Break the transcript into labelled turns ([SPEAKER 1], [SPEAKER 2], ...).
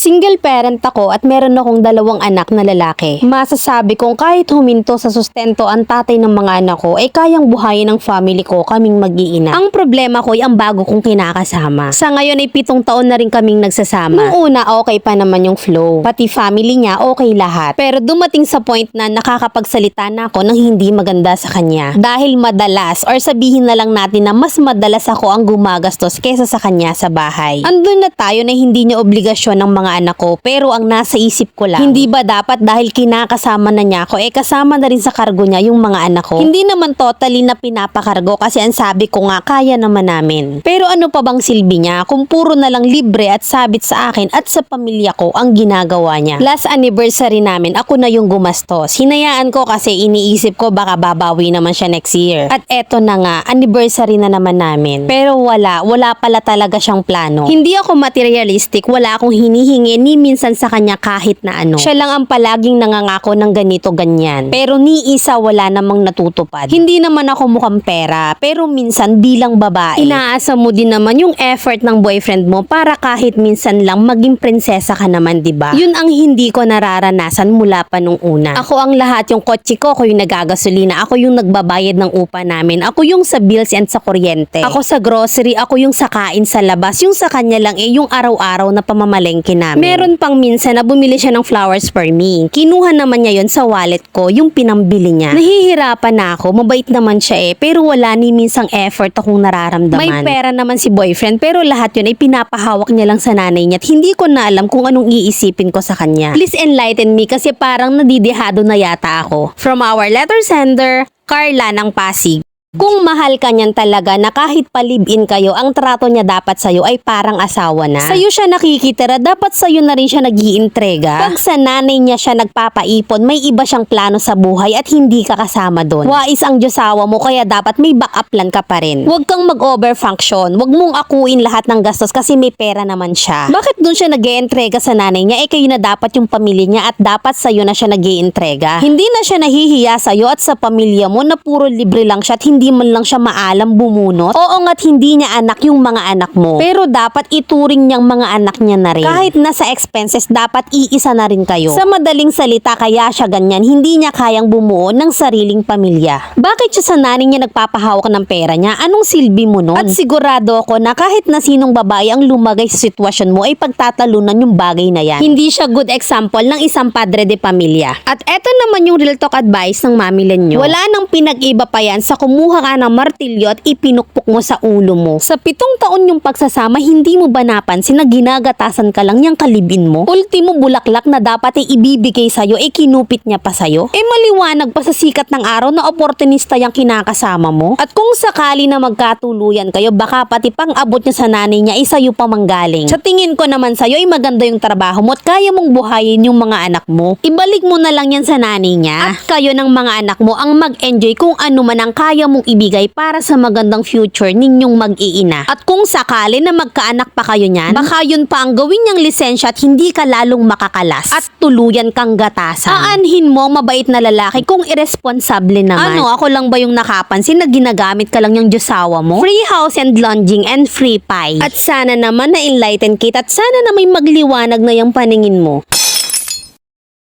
[SPEAKER 1] Single parent ako at meron akong 2 anak na lalaki. Masasabi kong kahit huminto sa sustento ang tatay ng mga anak ko, ay kayang buhayin ng family ko kaming mag-iina. Ang problema ko ay ang bago kong kinakasama. Sa ngayon ay 7 taon na rin kaming nagsasama. Nung una okay pa naman yung flow. Pati family niya okay lahat. Pero dumating sa point na nakakapagsalita na ako ng hindi maganda sa kanya. Dahil madalas, or sabihin na lang natin na mas madalas ako ang gumagastos kesa sa kanya sa bahay. Andun na tayo na hindi niya obligasyon ng mga anak ko, pero ang nasa isip ko lang, hindi ba dapat dahil kinakasama na niya ako, kasama na rin sa kargo niya yung mga anak ko? Hindi naman totally na pinapakargo kasi ang sabi ko nga kaya naman namin. Pero ano pa bang silbi niya kung puro na lang libre at sabit sa akin at sa pamilya ko ang ginagawa niya? Last anniversary namin, ako na yung gumastos. Hinayaan ko kasi iniisip ko baka babawi naman siya next year. At eto na nga, anniversary na naman namin. Pero wala pala talaga siyang plano. Hindi ako materialistic, wala akong hinihingi ni minsan sa kanya kahit na ano. Siya lang ang palaging nangangako ng ganito ganyan. Pero ni isa wala namang natutupad. Hindi naman ako mukhang pera, pero minsan bilang babae, inaasa mo din naman yung effort ng boyfriend mo para kahit minsan lang maging prinsesa ka naman, diba? Yun ang hindi ko nararanasan mula pa nung una. Ako ang lahat, yung kotse ko, ako yung nagagasolina, ako yung nagbabayad ng upa namin, ako yung sa bills and sa kuryente. Ako sa grocery, ako yung sa kain sa labas, yung sa kanya lang yung araw-araw na pamamalengke namin. Meron pang minsan na bumili siya ng flowers for me. Kinuha naman niya yon sa wallet ko, yung pinambili niya. Nahihirapan na ako, mabait naman siya pero wala ni minsang effort akong nararamdaman. May pera naman si boyfriend pero lahat yun ay pinapahawak niya lang sa nanay niya at hindi ko na alam kung anong iisipin ko sa kanya. Please enlighten me kasi parang nadidihado na yata ako. From our letter sender, Carla ng Pasig. Kung mahal ka niyan talaga na kahit palibin kayo, ang trato niya dapat sa'yo ay parang asawa na. Sa'yo siya nakikitira, dapat sa'yo na rin siya nag-iintrega. Pag sa nanay niya siya nagpapaipon, may iba siyang plano sa buhay at hindi ka kasama doon. Wais ang Diyosawa mo kaya dapat may backup plan ka pa rin. Huwag kang mag-overfunction, huwag mong akuin lahat ng gastos kasi may pera naman siya. Bakit doon siya nag-iintrega sa nanay niya? Kayo na dapat yung pamilya niya at dapat sa'yo na siya nag-iintrega. Hindi na siya nahihiya sa'yo at sa pamilya mo na puro libre lang siya at hindi man lang siya maalam bumunot. Oo nga't hindi niya anak yung mga anak mo. Pero dapat ituring niyang mga anak niya na rin. Kahit nasa expenses, dapat iisa na rin kayo. Sa madaling salita, kaya siya ganyan, hindi niya kayang bumuo ng sariling pamilya. Bakit siya sa nanay niya nagpapahawak ng pera niya? Anong silbi mo nun? At sigurado ako na kahit na sinong babae ang lumagay sa sitwasyon mo ay pagtatalunan yung bagay na yan. Hindi siya good example ng isang padre de pamilya. At eto naman yung real talk advice ng Mami Lenyo. Wala nang pinag-iba pa yan sa kumuha ka ng martilyo at ipinukpok mo sa ulo mo. Sa 7 taon yung pagsasama, hindi mo ba napansin na ginagatasan ka lang niyang kalibin mo? Ultimo bulaklak na dapat ay ibibigay sa'yo, kinupit niya pa sa'yo? Maliwanag pa sa sikat ng araw na oportunista yung kinakasama mo? At kung sakali na magkatuluyan kayo, baka pati pang abot niya sa nanay niya, sa'yo pa manggaling. Sa tingin ko naman sa'yo ay maganda yung trabaho mo at kaya mong buhayin yung mga anak mo. Ibalik mo na lang yan sa nanay niya at kayo ng mga anak mo ang mag-enjoy kung ano man ang kaya mong ibigay para sa magandang future ninyong mag-iina. At kung sakali na magkaanak pa kayo niyan, baka yun pa ang gawin niyang lisensya at hindi ka lalong makakalas at tuluyan kang gatasan. Aanhin mo ang mabait na lalaki kung irresponsable naman. Ano, ako lang ba yung nakapansin na ginagamit ka lang yung Diyosawa mo? Free house and lodging and free pie. At sana naman na enlighten kita at sana na may magliwanag na yung paningin mo.